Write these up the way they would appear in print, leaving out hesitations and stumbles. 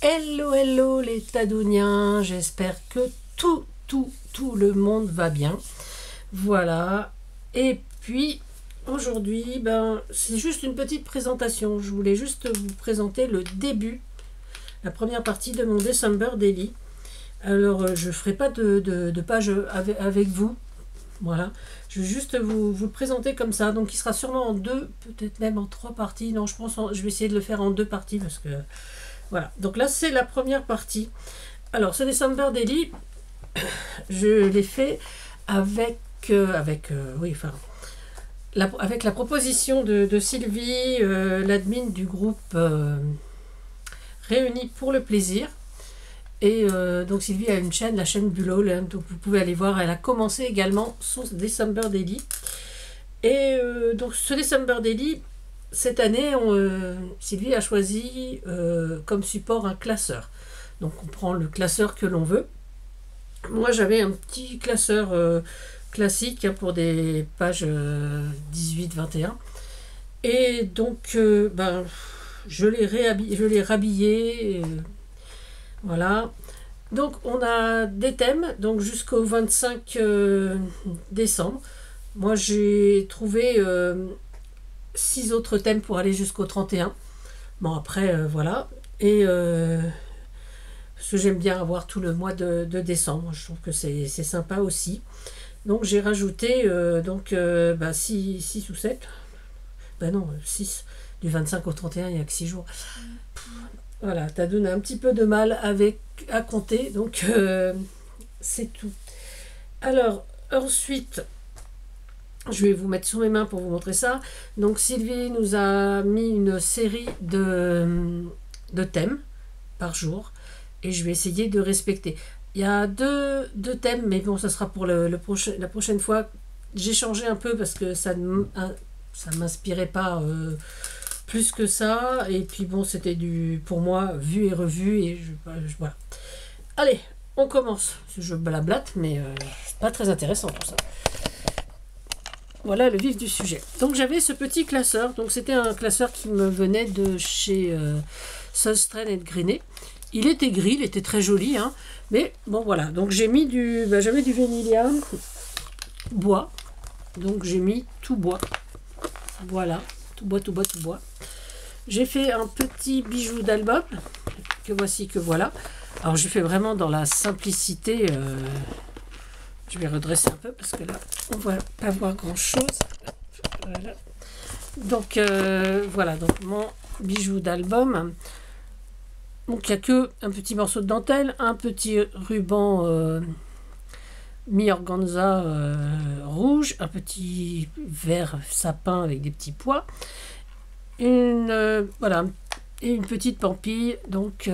Hello, hello les Tadouniens, j'espère que tout le monde va bien. Voilà, et puis aujourd'hui, c'est juste une petite présentation. Je voulais juste vous présenter le début, la première partie de mon December Daily. Alors, je ne ferai pas de page avec vous. Voilà, je vais juste vous le présenter comme ça. Donc, il sera sûrement en deux, peut-être même en trois parties. Non, je pense je vais essayer de le faire en deux parties parce que... Voilà, donc là, c'est la première partie. Alors, ce December Daily, je l'ai fait avec la proposition de Sylvie, l'admin du groupe Réunis pour le plaisir. Et donc Sylvie a une chaîne, la chaîne Bulot, donc vous pouvez aller voir, elle a commencé également son December Daily. Et donc ce December Daily, cette année, Sylvie a choisi comme support un classeur. Donc on prend le classeur que l'on veut. Moi j'avais un petit classeur classique pour des pages 18-21. Et donc je l'ai rhabillé. Voilà. Donc on a des thèmes donc jusqu'au 25 décembre. Moi j'ai trouvé 6 autres thèmes pour aller jusqu'au 31. Bon après voilà. Et parce que j'aime bien avoir tout le mois de décembre. Je trouve que c'est sympa aussi. Donc j'ai rajouté 6 ou 7. Non, 6. Du 25 au 31, il n'y a que 6 jours. Voilà, t'as donné un petit peu de mal à compter, donc c'est tout. Alors, ensuite, je vais vous mettre sur mes mains pour vous montrer ça. Donc, Sylvie nous a mis une série de thèmes par jour, et je vais essayer de respecter. Il y a deux thèmes, mais bon, ça sera pour la prochaine fois. J'ai changé un peu parce que ça ne m'inspirait pas... plus que ça, et puis bon, c'était pour moi vu et revu, et voilà. Allez, on commence. Je blablate, mais c'est pas très intéressant tout ça. Voilà le vif du sujet. Donc j'avais ce petit classeur, donc c'était un classeur qui me venait de chez Sustrain et Grainé. Il était gris, il était très joli, hein, mais bon voilà. Donc j'ai mis j'avais du Vanilla bois, donc j'ai mis tout bois. Voilà. Tout bois. J'ai fait un petit bijou d'album, que voici, que voilà. Alors, j'ai fait vraiment dans la simplicité. Je vais redresser un peu, parce que là, on ne va pas voir grand-chose. Voilà. Donc, voilà, donc mon bijou d'album. Donc, il n'y a que un petit morceau de dentelle, un petit ruban mi-organza rouge, un petit verre sapin avec des petits pois, voilà, et une petite pampille, donc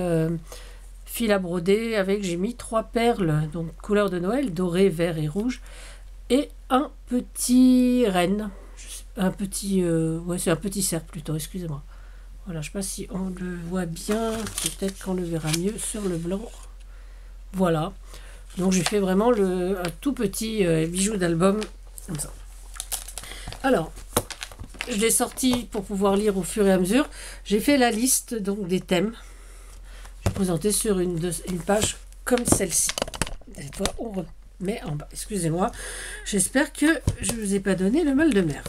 fil à broder avec, j'ai mis 3 perles, donc couleur de Noël, doré, vert et rouge, et un petit renne, un petit, c'est un petit cercle plutôt, excusez-moi. Voilà, je ne sais pas si on le voit bien, peut-être qu'on le verra mieux sur le blanc. Voilà. Donc j'ai fait vraiment un tout petit bijou d'album comme ça. Alors, je l'ai sorti pour pouvoir lire au fur et à mesure. J'ai fait la liste donc des thèmes. Je vais présenter sur une page comme celle-ci. On remet en bas. Excusez-moi. J'espère que je ne vous ai pas donné le mal de mer.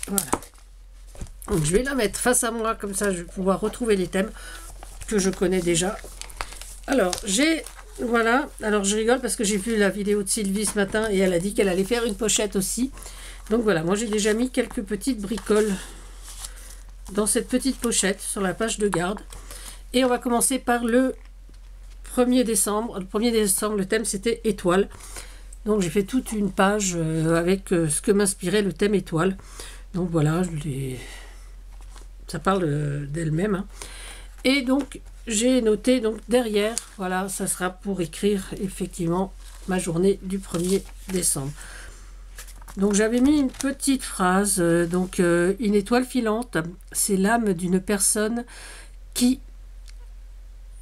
Voilà. Donc je vais la mettre face à moi, comme ça je vais pouvoir retrouver les thèmes que je connais déjà. Alors, voilà, alors je rigole parce que j'ai vu la vidéo de Sylvie ce matin et elle a dit qu'elle allait faire une pochette aussi. Donc voilà, moi j'ai déjà mis quelques petites bricoles dans cette petite pochette sur la page de garde. Et on va commencer par le 1er décembre. Le 1er décembre, le thème c'était étoile. Donc j'ai fait toute une page avec ce que m'inspirait le thème étoile. Donc voilà, ça parle d'elle-même. Hein. Et donc j'ai noté donc derrière, voilà, ça sera pour écrire effectivement ma journée du 1er décembre. Donc j'avais mis une petite phrase, une étoile filante, c'est l'âme d'une personne qui,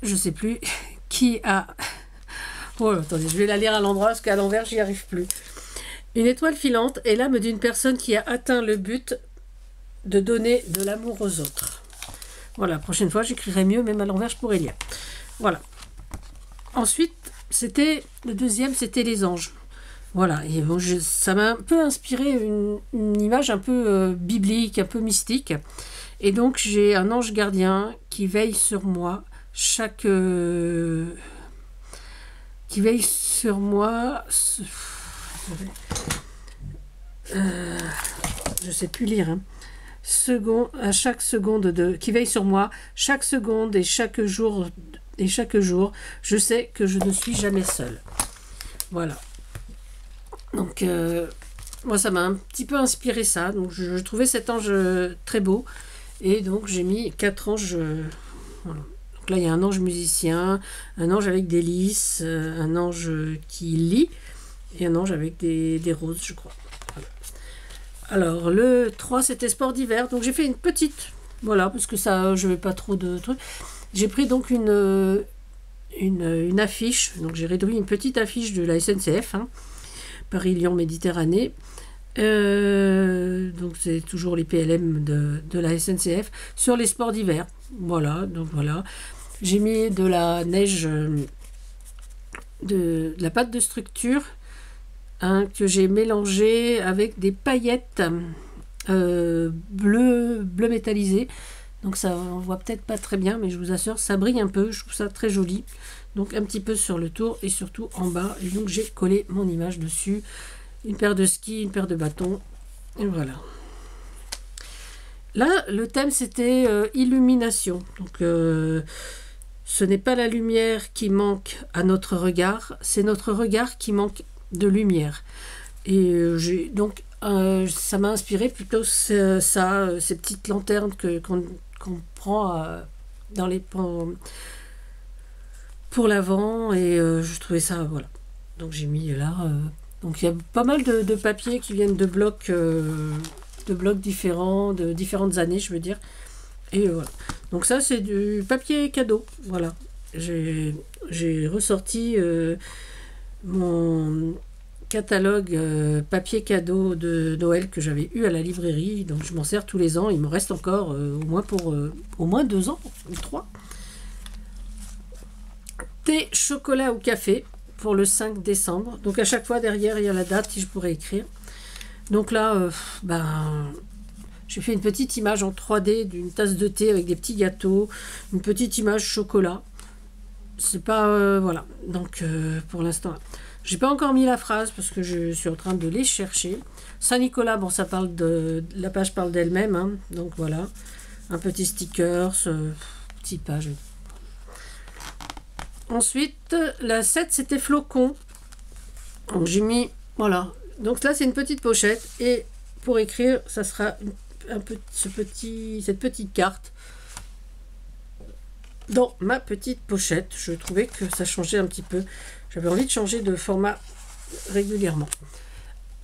je sais plus, qui a... Oh, attendez, je vais la lire à l'endroit parce qu'à l'envers, j'y arrive plus. Une étoile filante est l'âme d'une personne qui a atteint le but de donner de l'amour aux autres. Voilà, la prochaine fois, j'écrirai mieux, même à l'envers, je pourrais lire. Voilà. Ensuite, c'était le deuxième, c'était les anges. Voilà, et bon, ça m'a un peu inspiré une image un peu biblique, un peu mystique. Et donc, j'ai un ange gardien qui veille sur moi qui veille sur moi. Je sais plus lire. Hein. À chaque seconde qui veille sur moi chaque seconde et chaque jour. Je sais que je ne suis jamais seule. Voilà. Donc, moi, ça m'a un petit peu inspiré ça. Donc, je trouvais cet ange très beau. Et donc, j'ai mis 4 anges. Voilà. Donc là, il y a un ange musicien, un ange avec des lys, un ange qui lit, et un ange avec des roses, je crois. Voilà. Alors, le 3, c'était sport d'hiver. Donc, j'ai fait une petite. Voilà, parce que ça, je ne vais pas trop de trucs. J'ai pris donc une affiche. Donc, j'ai réduit une petite affiche de la SNCF. Hein. Paris-Lyon Méditerranée. Donc c'est toujours les PLM de la SNCF sur les sports d'hiver. Voilà, donc voilà. J'ai mis de la neige, de la pâte de structure hein, que j'ai mélangée avec des paillettes bleu métallisé. Donc ça on voit peut-être pas très bien, mais je vous assure, ça brille un peu. Je trouve ça très joli. Donc un petit peu sur le tour et surtout en bas. Et donc j'ai collé mon image dessus. Une paire de skis, une paire de bâtons. Et voilà. Là, le thème c'était illumination. Donc ce n'est pas la lumière qui manque à notre regard, c'est notre regard qui manque de lumière. Et donc ça m'a inspiré plutôt ces petites lanternes qu'on prend dans les pour l'avant et je trouvais ça voilà. Donc j'ai mis là donc il y a pas mal de papiers qui viennent de blocs différents, de différentes années, je veux dire. Et voilà. Donc ça c'est du papier cadeau, voilà. J'ai ressorti mon catalogue papier cadeau de Noël que j'avais eu à la librairie, donc je m'en sers tous les ans. Il me reste encore au moins 2 ans ou 3. Thé, chocolat ou café pour le 5 décembre. Donc à chaque fois derrière il y a la date si je pourrais écrire. Donc là, j'ai fait une petite image en 3D d'une tasse de thé avec des petits gâteaux, une petite image chocolat. C'est pas voilà. Donc pour l'instant, j'ai pas encore mis la phrase parce que je suis en train de les chercher. Saint-Nicolas, bon ça parle la page parle d'elle-même, hein, donc voilà. Un petit sticker, petite page. Ensuite, la 7, c'était flocon. Donc j'ai mis, voilà. Donc là, c'est une petite pochette. Et pour écrire, ça sera cette petite carte dans ma petite pochette. Je trouvais que ça changeait un petit peu. J'avais envie de changer de format régulièrement.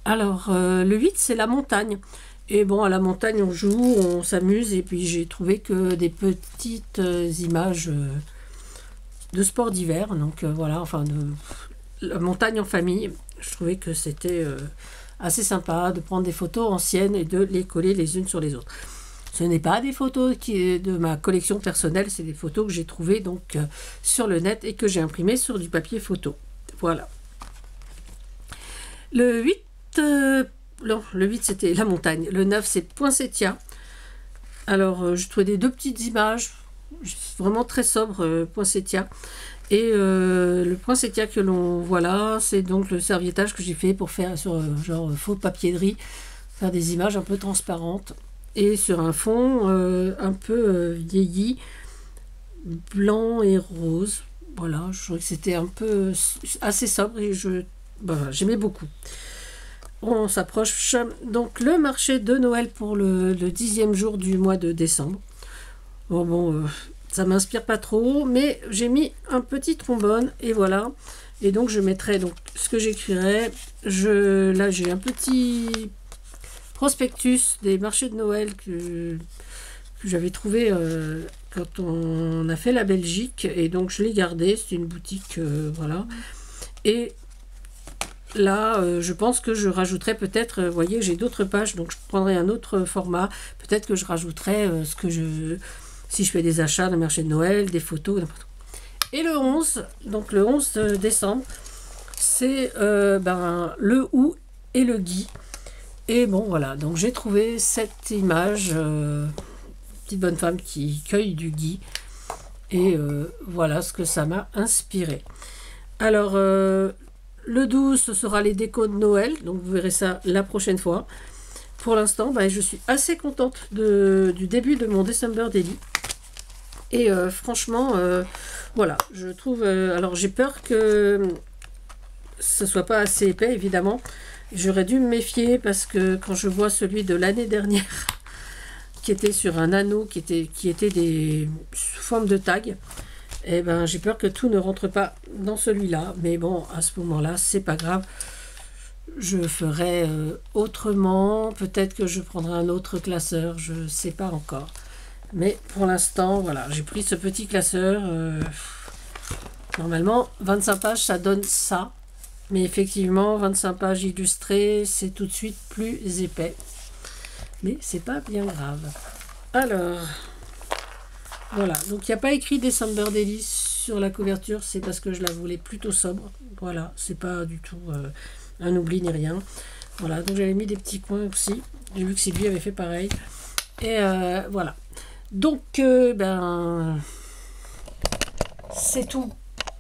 Alors, le 8, c'est la montagne. Et bon, à la montagne, on joue, on s'amuse. Et puis, j'ai trouvé que des petites images de sport d'hiver. Donc, voilà, enfin, de la montagne en famille. Je trouvais que c'était assez sympa de prendre des photos anciennes et de les coller les unes sur les autres. Ce n'est pas des photos de ma collection personnelle, c'est des photos que j'ai trouvées donc sur le net et que j'ai imprimées sur du papier photo. Voilà. Le 8, non, le 8 c'était la montagne. Le 9 c'est Poinsettia. Alors je trouvais des 2 petites images, vraiment très sobres, Poinsettia. Et le poinsettia que l'on voit là, c'est donc le serviettage que j'ai fait pour faire sur genre faux papier de riz, faire des images un peu transparentes. Et sur un fond un peu vieilli, blanc et rose. Voilà, je trouvais que c'était un peu assez sobre et j'aimais beaucoup. On s'approche. Donc le marché de Noël pour le 10e jour du mois de décembre. Bon, ça m'inspire pas trop, mais j'ai mis un petit trombone et voilà. Et donc je mettrai donc ce que j'écrirai. Là j'ai un petit prospectus des marchés de Noël que j'avais trouvé quand on a fait la Belgique et donc je l'ai gardé. C'est une boutique voilà. Et là je pense que je rajouterai peut-être, vous voyez j'ai d'autres pages, donc je prendrai un autre format. Peut-être que je rajouterai si je fais des achats de marché de Noël, des photos, n'importe quoi. Et le 11, donc le 11 décembre, c'est le hou et le gui. Et bon, voilà, donc j'ai trouvé cette image, petite bonne femme qui cueille du gui. Et voilà ce que ça m'a inspiré. Alors, le 12, ce sera les décos de Noël, donc vous verrez ça la prochaine fois. Pour l'instant, je suis assez contente du début de mon December Daily. Et franchement, voilà, je trouve... alors, j'ai peur que ce soit pas assez épais, évidemment. J'aurais dû me méfier parce que quand je vois celui de l'année dernière, qui était sur un anneau, qui était des sous forme de tag, et j'ai peur que tout ne rentre pas dans celui-là. Mais bon, à ce moment-là, c'est pas grave. Je ferai autrement. Peut-être que je prendrai un autre classeur. Je ne sais pas encore. Mais pour l'instant, voilà, j'ai pris ce petit classeur. Normalement, 25 pages, ça donne ça. Mais effectivement, 25 pages illustrées, c'est tout de suite plus épais. Mais c'est pas bien grave. Alors... voilà, donc il n'y a pas écrit December Daily sur la couverture, c'est parce que je la voulais plutôt sobre. Voilà, c'est pas du tout un oubli ni rien. Voilà, donc j'avais mis des petits coins aussi. J'ai vu que Sylvie avait fait pareil. Et voilà. Donc, c'est tout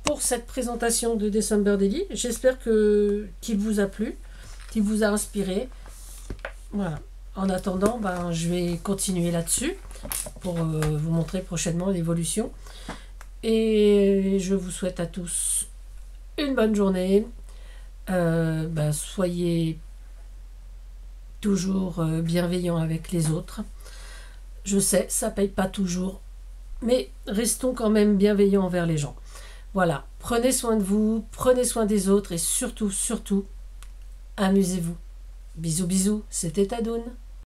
pour cette présentation de December Daily. J'espère qu'il vous a plu, qu'il vous a inspiré. Voilà. En attendant, je vais continuer là-dessus pour vous montrer prochainement l'évolution. Et je vous souhaite à tous une bonne journée. Soyez toujours bienveillants avec les autres. Je sais, ça paye pas toujours, mais restons quand même bienveillants envers les gens. Voilà, prenez soin de vous, prenez soin des autres et surtout, surtout, amusez-vous. Bisous, bisous, c'était Tadoun.